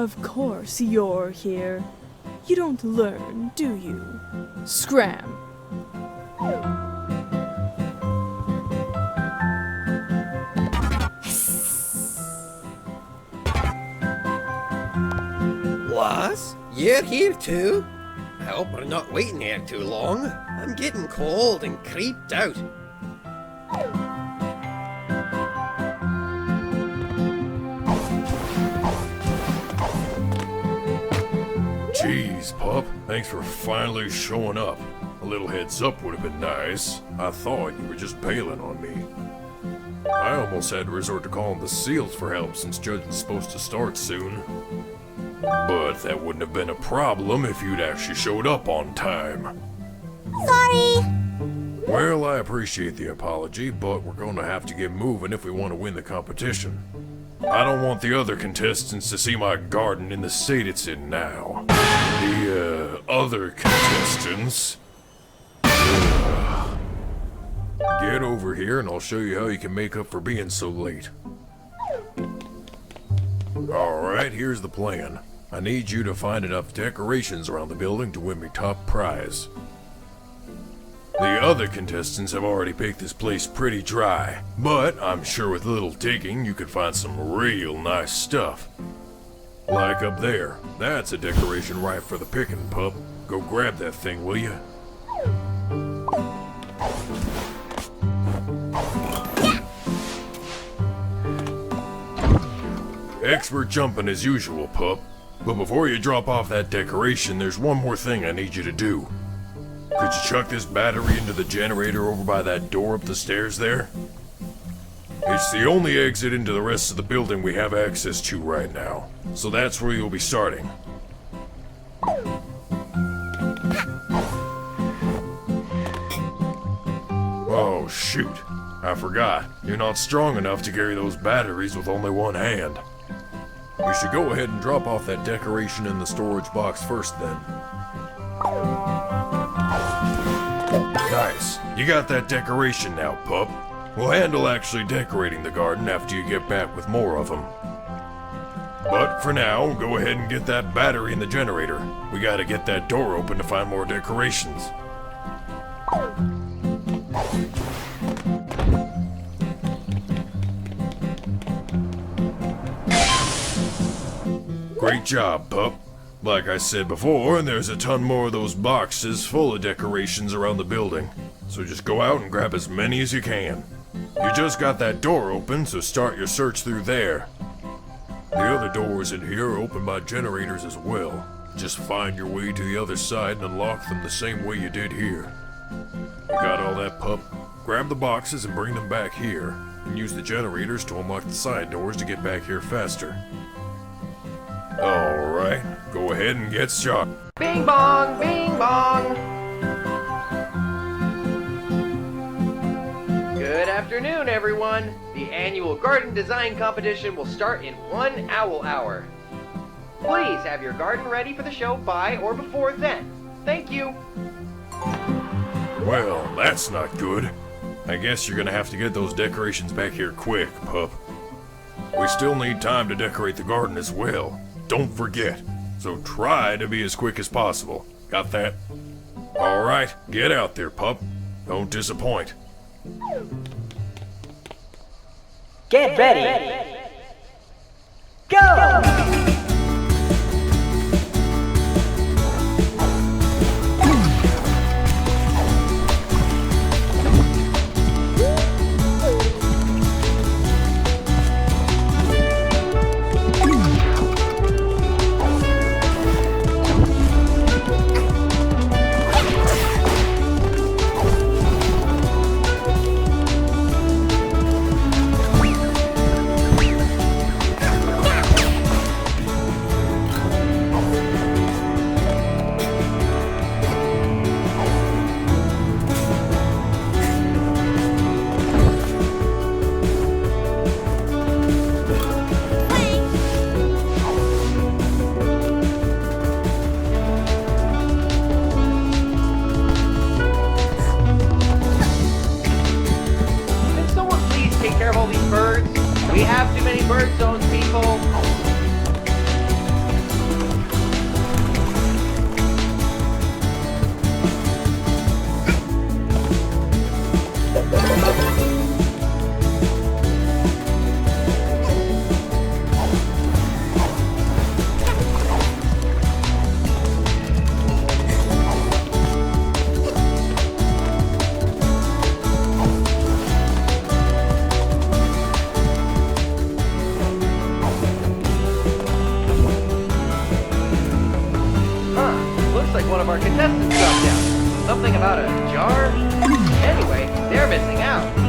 Of course you're here. You don't learn, do you? Scram! What? You're here too? I hope we're not waiting here too long. I'm getting cold and creeped out. Jeez, pup. Thanks for finally showing up. A little heads up would have been nice. I thought you were just bailing on me. I almost had to resort to calling the SEALs for help since judging's supposed to start soon. But that wouldn't have been a problem if you'd actually showed up on time. Sorry! Well, I appreciate the apology, but we're going to have to get moving if we want to win the competition. I don't want the other contestants to see my garden in the state it's in now. The, other contestants... Get over here and I'll show you how you can make up for being so late. Alright, here's the plan. I need you to find enough decorations around the building to win me top prize. The other contestants have already picked this place pretty dry, but I'm sure with a little digging you could find some real nice stuff. Like up there, that's a decoration ripe for the picking, pup. Go grab that thing, will you? Expert jumping as usual, pup. But before you drop off that decoration, there's one more thing I need you to do. Could you chuck this battery into the generator over by that door up the stairs there? It's the only exit into the rest of the building we have access to right now, so that's where you'll be starting. Oh shoot, I forgot. You're not strong enough to carry those batteries with only one hand. You should go ahead and drop off that decoration in the storage box first then. Nice. You got that decoration now, pup. We'll handle actually decorating the garden after you get back with more of them. But for now, go ahead and get that battery in the generator. We gotta get that door open to find more decorations. Great job, pup. Like I said before, there's a ton more of those boxes full of decorations around the building. So just go out and grab as many as you can. You just got that door open, so start your search through there. The other doors in here are open by generators as well. Just find your way to the other side and unlock them the same way you did here. You got all that, pup? Grab the boxes and bring them back here, and use the generators to unlock the side doors to get back here faster. Alright, go ahead and get started. Bing bong, bing bong. Good afternoon, everyone. The annual garden design competition will start in 1 owl hour. Please have your garden ready for the show by or before then. Thank you. Well, that's not good. I guess you're gonna have to get those decorations back here quick, pup. We still need time to decorate the garden as well. Don't forget. So try to be as quick as possible. Got that? Alright, get out there, pup. Don't disappoint. Get ready! Go! We have too many bird zones, people. about a jar? Anyway, they're missing out.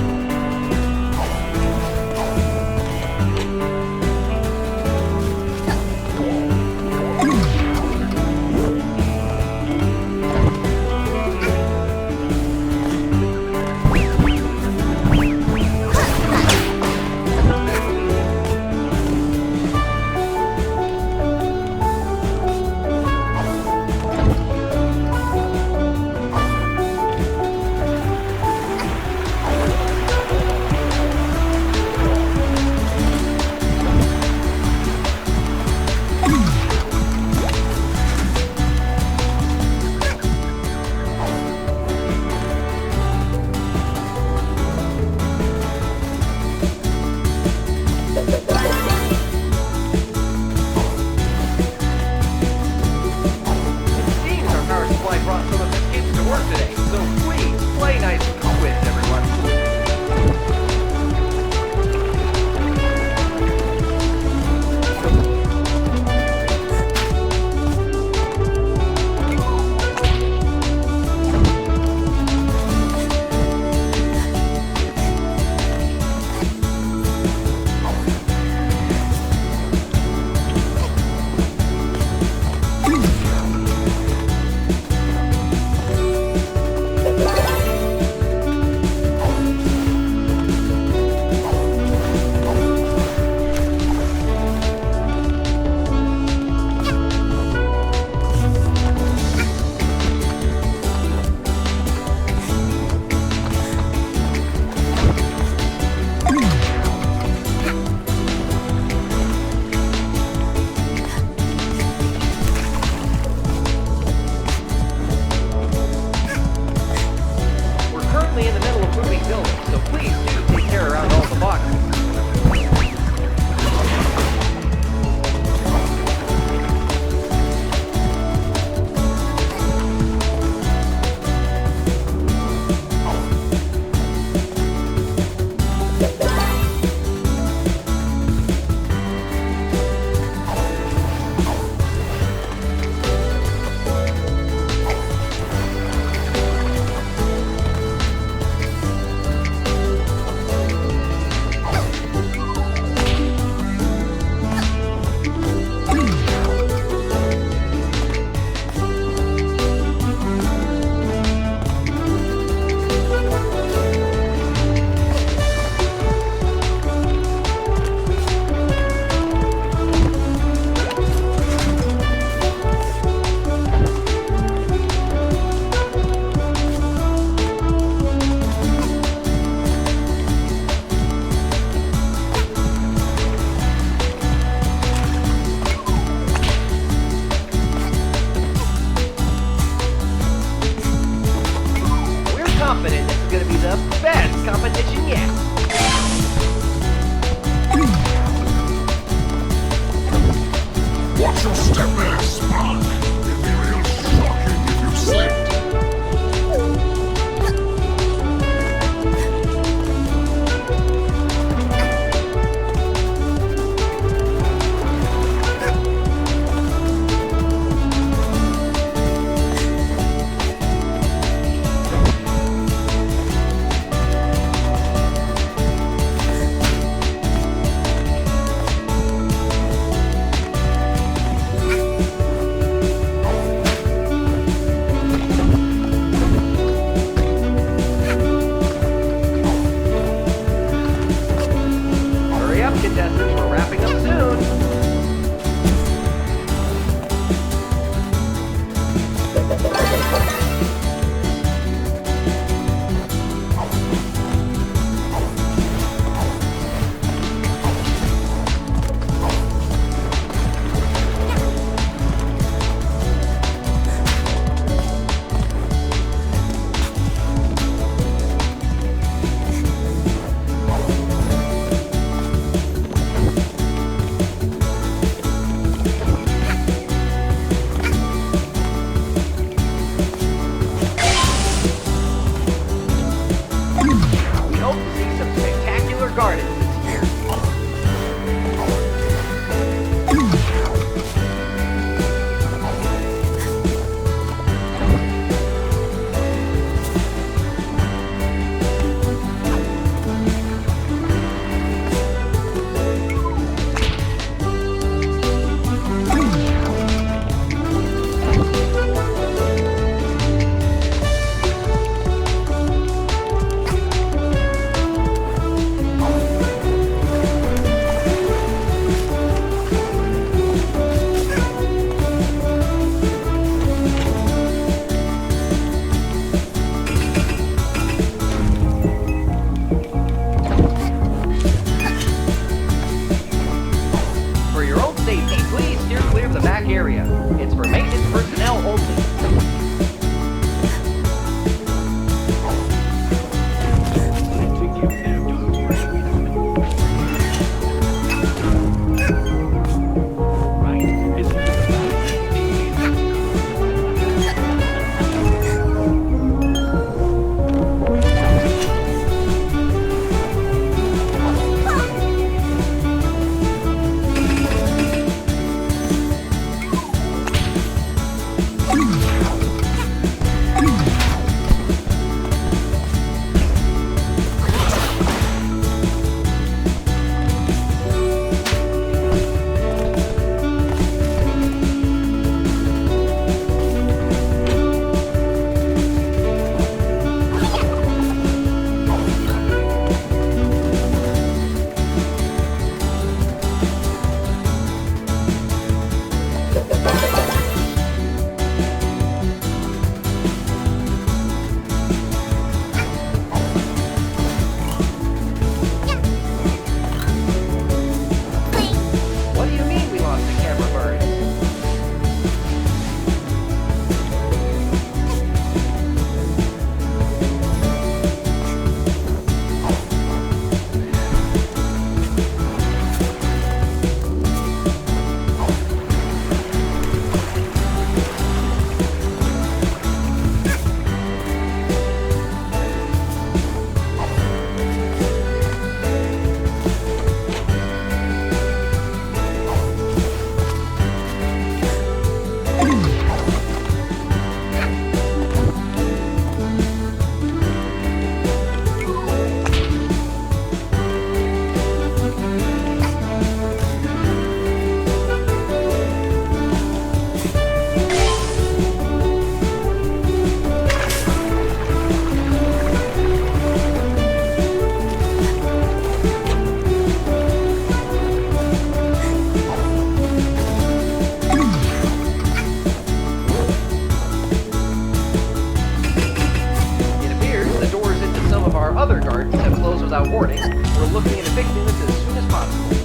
We're looking into fixing this as soon as possible.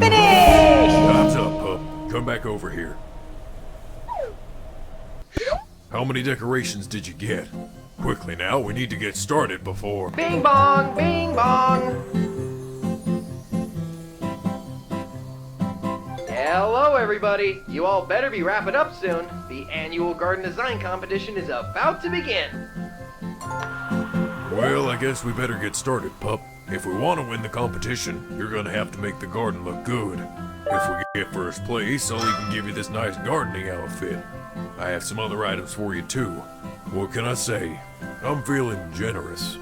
Time's up, pup. Come back over here. How many decorations did you get? Quickly now, we need to get started before... Bing bong, bing bong. Hello everybody. You all better be wrapping up soon. The annual garden design competition is about to begin. Well, I guess we better get started, pup. If we want to win the competition, you're gonna have to make the garden look good. If we get first place, I'll even give you this nice gardening outfit. I have some other items for you too. What can I say? I'm feeling generous.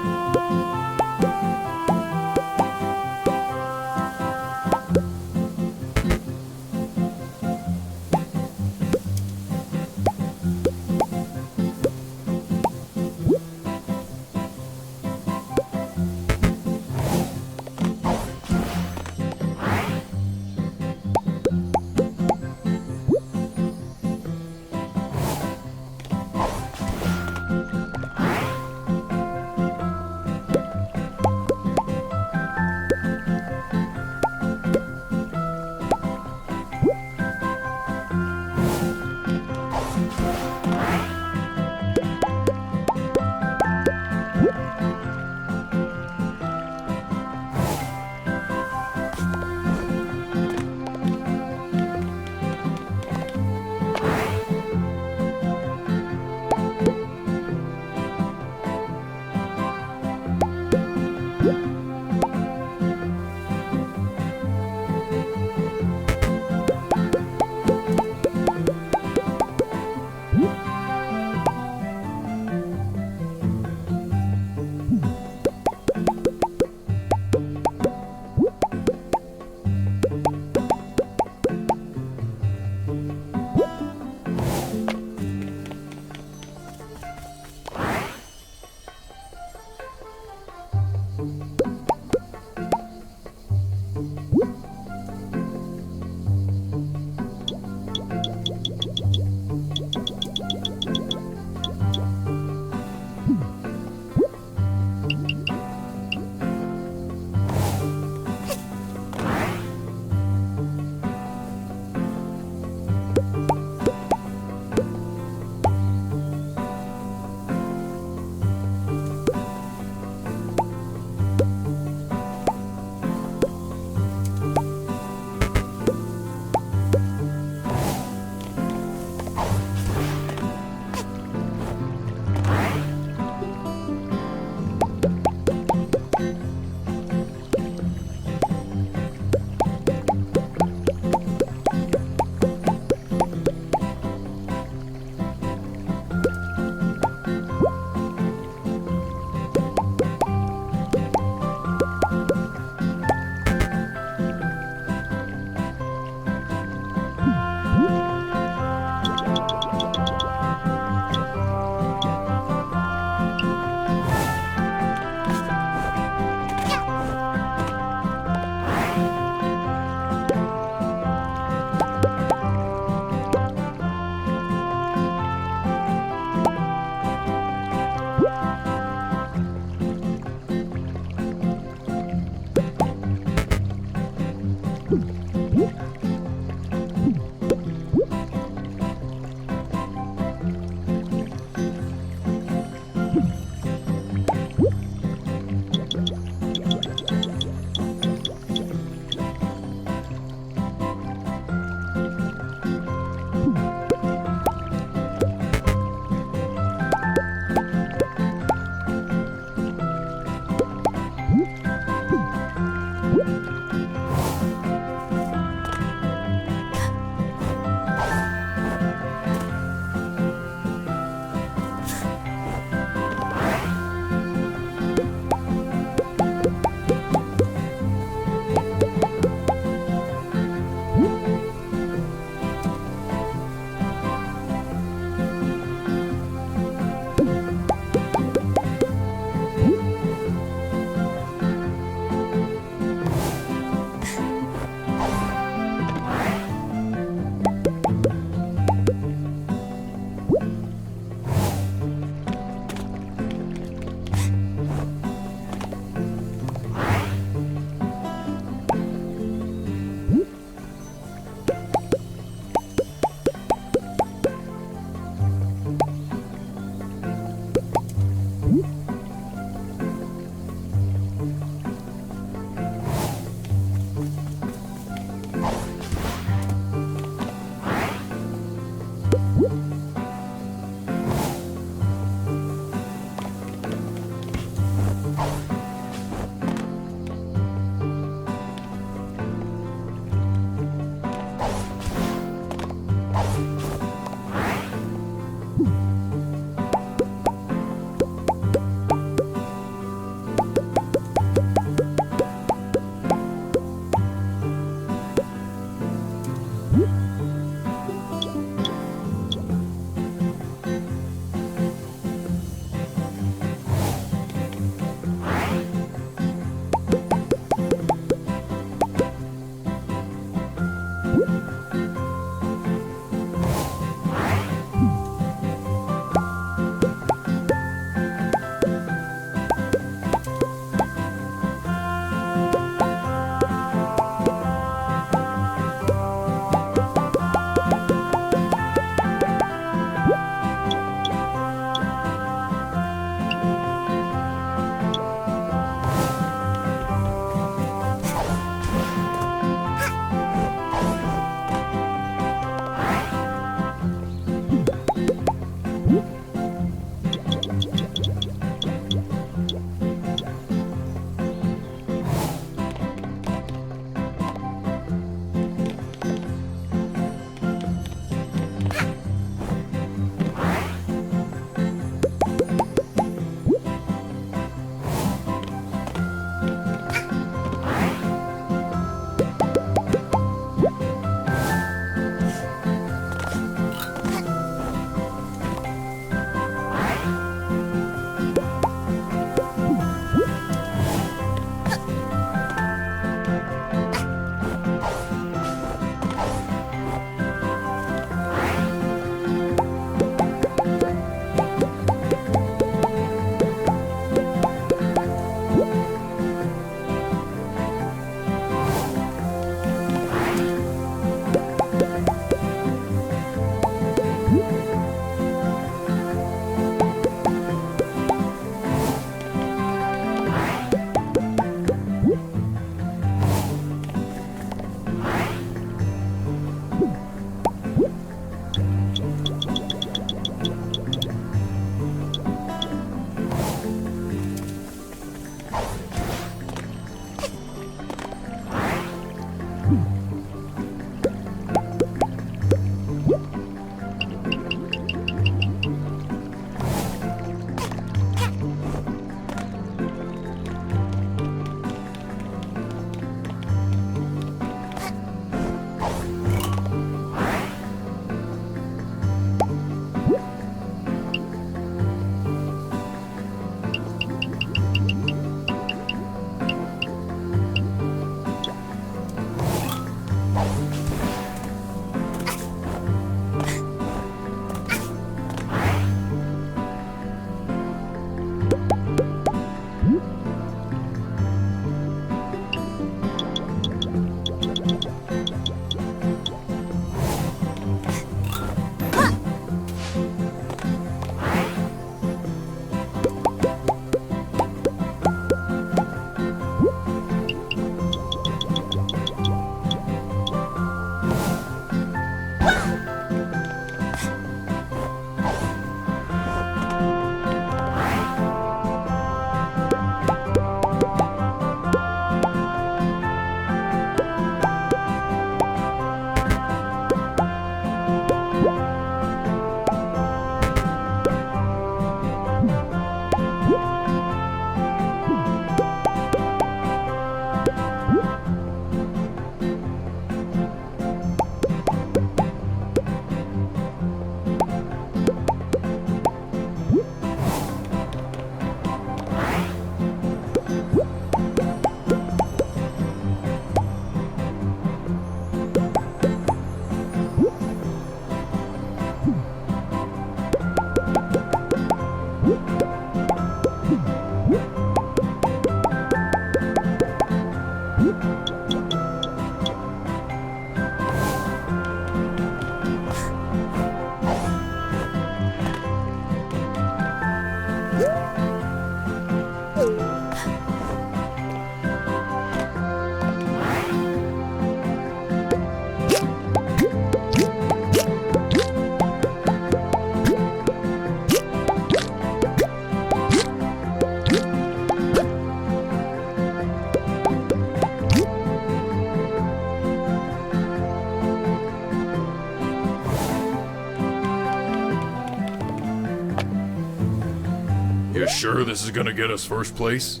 sure this is gonna get us first place?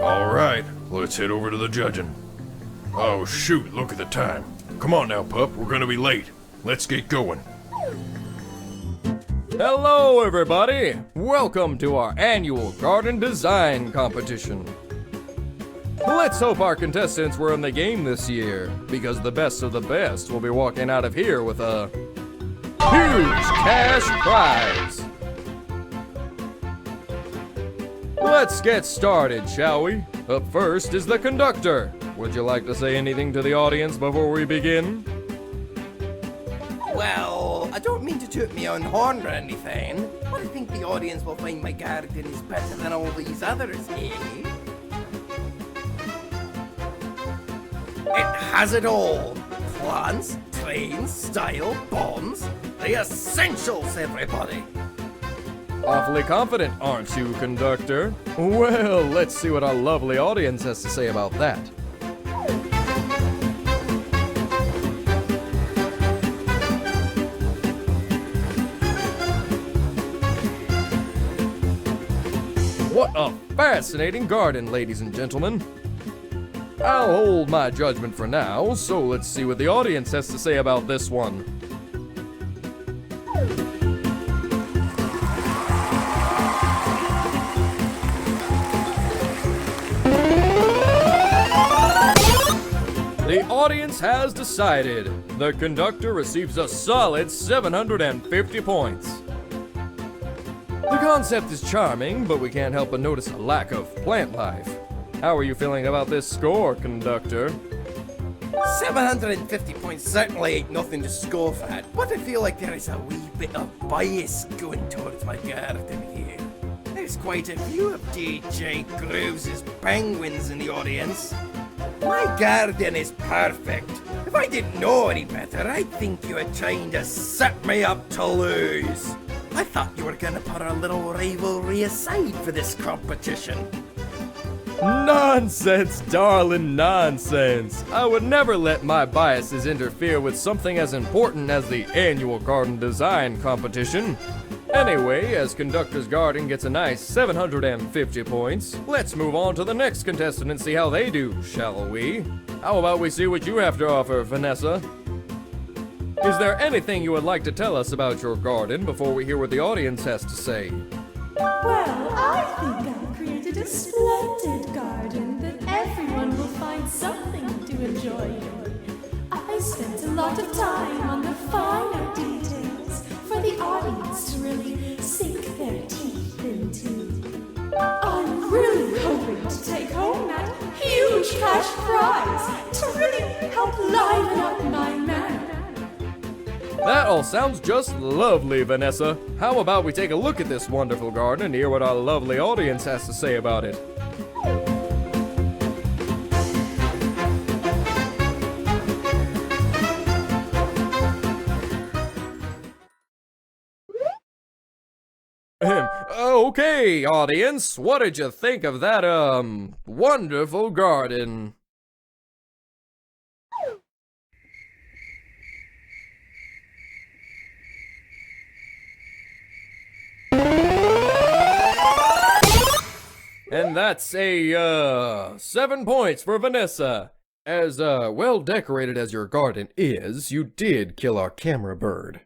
Alright, let's head over to the judging. Oh shoot, look at the time. Come on now, pup, we're gonna be late. Let's get going. Hello, everybody! Welcome to our annual garden design competition. Let's hope our contestants were in the game this year, because the best of the best will be walking out of here with a huge cash prize. Let's get started, shall we? Up first is the conductor. Would you like to say anything to the audience before we begin? Well, I don't mean to toot my own horn or anything, but I think the audience will find my garden is better than all these others, eh? It has it all. Plants, trains, style, bombs, the essentials, everybody. Awfully confident, aren't you, conductor? Well, let's see what our lovely audience has to say about that. What a fascinating garden, ladies and gentlemen. I'll hold my judgment for now, so let's see what the audience has to say about this one. The audience has decided. The conductor receives a solid 750 points. The concept is charming, but we can't help but notice a lack of plant life. How are you feeling about this score, conductor? 750 points certainly ain't nothing to scoff at, but I feel like there is a wee bit of bias going towards my garden here. There's quite a few of DJ Grooves' penguins in the audience. My garden is perfect. If I didn't know any better, I'd think you were trying to set me up to lose. I thought you were gonna put our little rivalry aside for this competition. Nonsense, darling, nonsense. I would never let my biases interfere with something as important as the annual garden design competition. Anyway, as Conductor's Garden gets a nice 750 points, let's move on to the next contestant and see how they do, shall we? How about we see what you have to offer, Vanessa? Is there anything you would like to tell us about your garden before we hear what the audience has to say? Well, I think I've created a splendid garden that everyone will find something to enjoy in. I spent a lot of time on the finer details for the audience to really sink their teeth into. I'm really hoping to take home that huge cash prize to really help liven up my man. That all sounds just lovely, Vanessa. How about we take a look at this wonderful garden and hear what our lovely audience has to say about it? Okay, audience, what did you think of that, wonderful garden? And that's a, 7 points for Vanessa. As, well decorated as your garden is, you did kill our camera bird.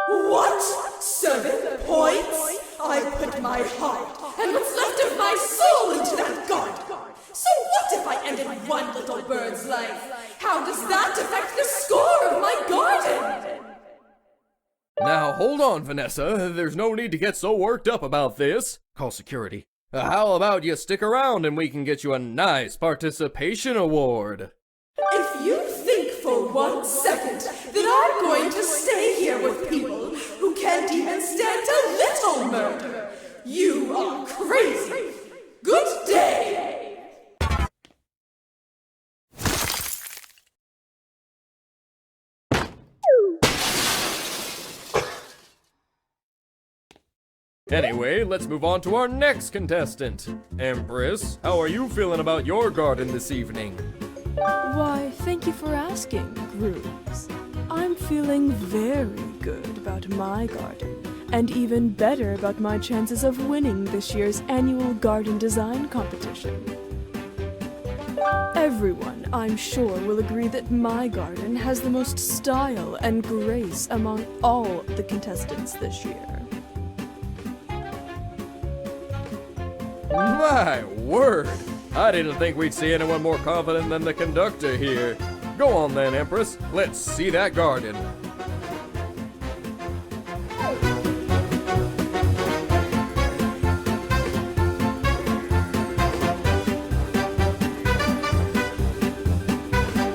What? 7 points? I put my heart and what's left of my soul into that garden. So what if I ended one little bird's life? How does that affect the score of my garden? Now, hold on, Vanessa. There's no need to get so worked up about this. Call security. How about you stick around and we can get you a nice participation award? If you think for 1 second that I'm going to stay here with people who can't even stand a little murder, you are crazy. Good day. Anyway, let's move on to our next contestant. Empress, how are you feeling about your garden this evening? Why, thank you for asking, Grooves. I'm feeling very good about my garden, and even better about my chances of winning this year's annual garden design competition. Everyone, I'm sure, will agree that my garden has the most style and grace among all the contestants this year. My word! I didn't think we'd see anyone more confident than the conductor here. Go on then, Empress. Let's see that garden.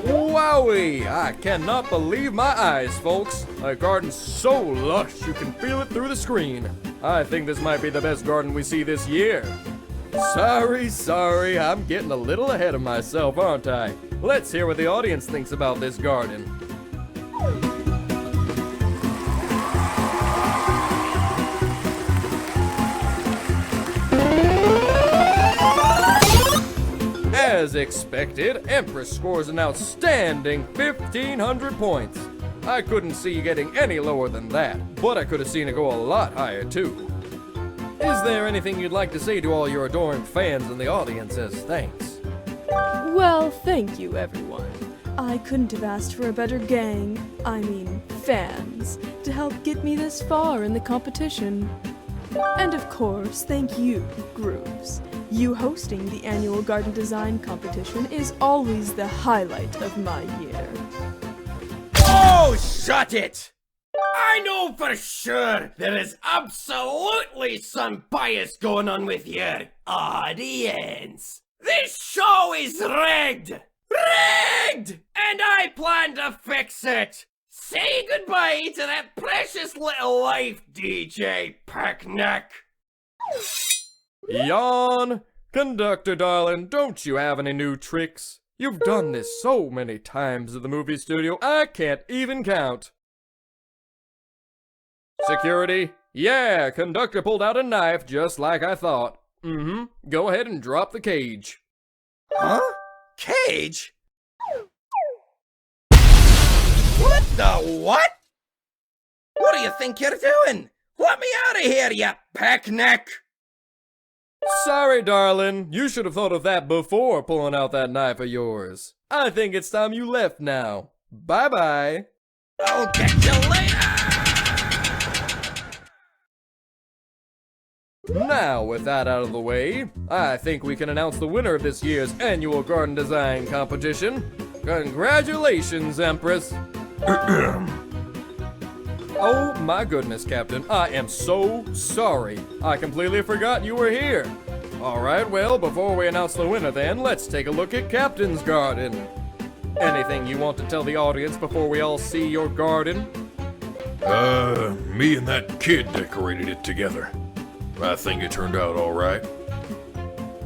Wowie! I cannot believe my eyes, folks. A garden so lush you can feel it through the screen. I think this might be the best garden we see this year. Sorry, I'm getting a little ahead of myself, aren't I? Let's hear what the audience thinks about this garden. As expected, Empress scores an outstanding 1,500 points. I couldn't see you getting any lower than that, but I could have seen it go a lot higher too. Is there anything you'd like to say to all your adoring fans in the audience as thanks? Well, thank you, everyone. I couldn't have asked for a better gang, fans, to help get me this far in the competition. And of course, thank you, Grooves. You hosting the annual garden design competition is always the highlight of my year. Oh, shut it! I know for sure there is absolutely some bias going on with your audience. This show is rigged! Rigged! And I plan to fix it! Say goodbye to that precious little life, DJ Picnic! Yawn! Conductor darling, don't you have any new tricks? You've done this so many times at the movie studio, I can't even count. Security? Yeah, conductor pulled out a knife just like I thought. Go ahead and drop the cage. Huh? Cage? What the what? What do you think you're doing? Let me out of here, you picnic! Sorry, darling. You should have thought of that before pulling out that knife of yours. I think it's time you left now. Bye-bye. I'll get you later! Now, with that out of the way, I think we can announce the winner of this year's annual garden design competition. Congratulations, Empress. Oh my goodness, Captain. I am so sorry. I completely forgot you were here. Alright, well, before we announce the winner then, let's take a look at Captain's garden. Anything you want to tell the audience before we all see your garden? Me and that kid decorated it together. I think it turned out alright.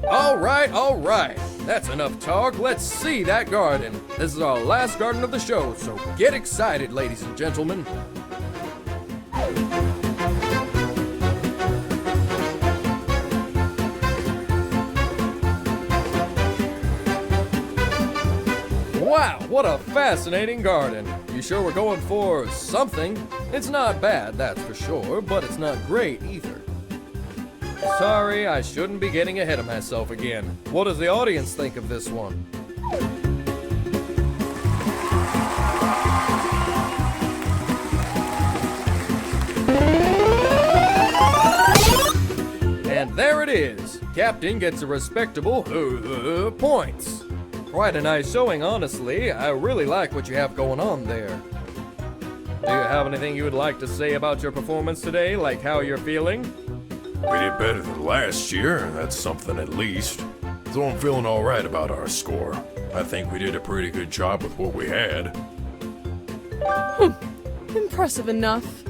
Alright. That's enough talk. Let's see that garden. This is our last garden of the show, so get excited, ladies and gentlemen. Wow, what a fascinating garden. You sure we're going for something? It's not bad, that's for sure, but it's not great either. Sorry, I shouldn't be getting ahead of myself again. What does the audience think of this one? And there it is. Captain gets a respectable points. Quite a nice showing, honestly. I really like what you have going on there. Do you have anything you would like to say about your performance today, like how you're feeling? We did better than last year, that's something at least. So I'm feeling alright about our score. I think we did a pretty good job with what we had. Impressive enough.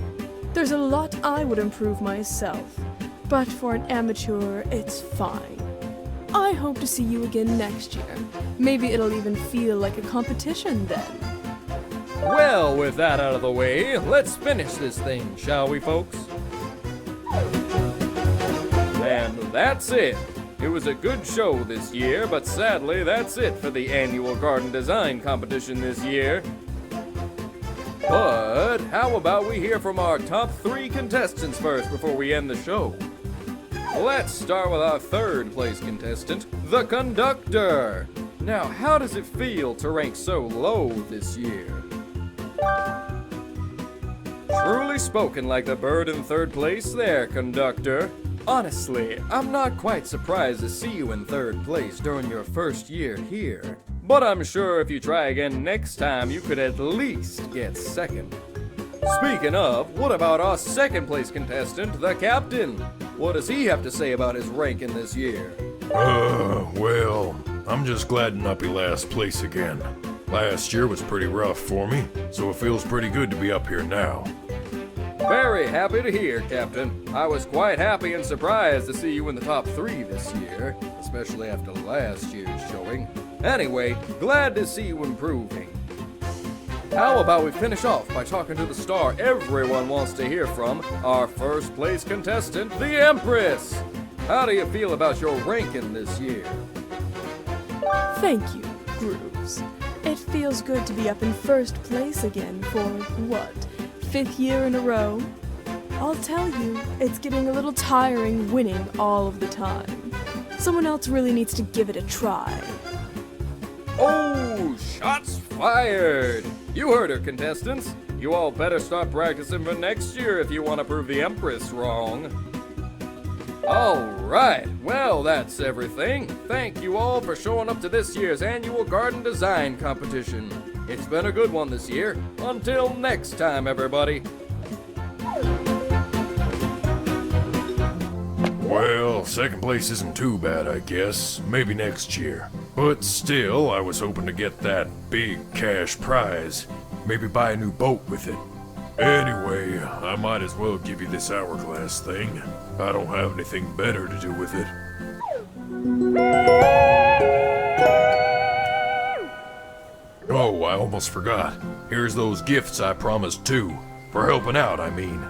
There's a lot I would improve myself, but for an amateur, it's fine. I hope to see you again next year. Maybe it'll even feel like a competition then. Well, with that out of the way, let's finish this thing, shall we, folks? And that's it. It was a good show this year, but sadly, that's it for the annual garden design competition this year. But how about we hear from our top 3 contestants first before we end the show? Let's start with our 3rd place contestant, the conductor. Now, how does it feel to rank so low this year? Truly spoken like the bird in 3rd place there, conductor. Honestly, I'm not quite surprised to see you in 3rd place during your first year here. But I'm sure if you try again next time, you could at least get 2nd. Speaking of, what about our 2nd place contestant, the captain? What does he have to say about his ranking this year? Well, I'm just glad to not be last place again. Last year was pretty rough for me, so it feels pretty good to be up here now. Very happy to hear, Captain. I was quite happy and surprised to see you in the top 3 this year, especially after last year's showing. Anyway, glad to see you improving. How about we finish off by talking to the star everyone wants to hear from, our 1st place contestant, the Empress. How do you feel about your ranking this year? Thank you, Grooves. It feels good to be up in 1st place again for, what, 5th year in a row? I'll tell you, it's getting a little tiring winning all of the time. Someone else really needs to give it a try. Oh, shots fired! You heard her, contestants. You all better start practicing for next year if you want to prove the Empress wrong. Alright, well that's everything. Thank you all for showing up to this year's annual garden design competition. It's been a good one this year. Until next time, everybody. Well, 2nd place isn't too bad, I guess. Maybe next year. But still, I was hoping to get that big cash prize. Maybe buy a new boat with it. Anyway, I might as well give you this hourglass thing. I don't have anything better to do with it. Oh, I almost forgot. Here's those gifts I promised too. For helping out, I mean.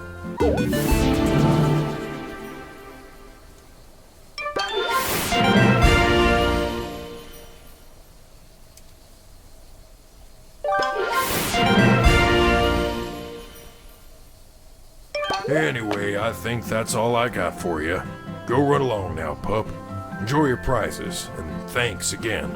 Anyway, I think that's all I got for you. Go run along now, pup. Enjoy your prizes, and thanks again.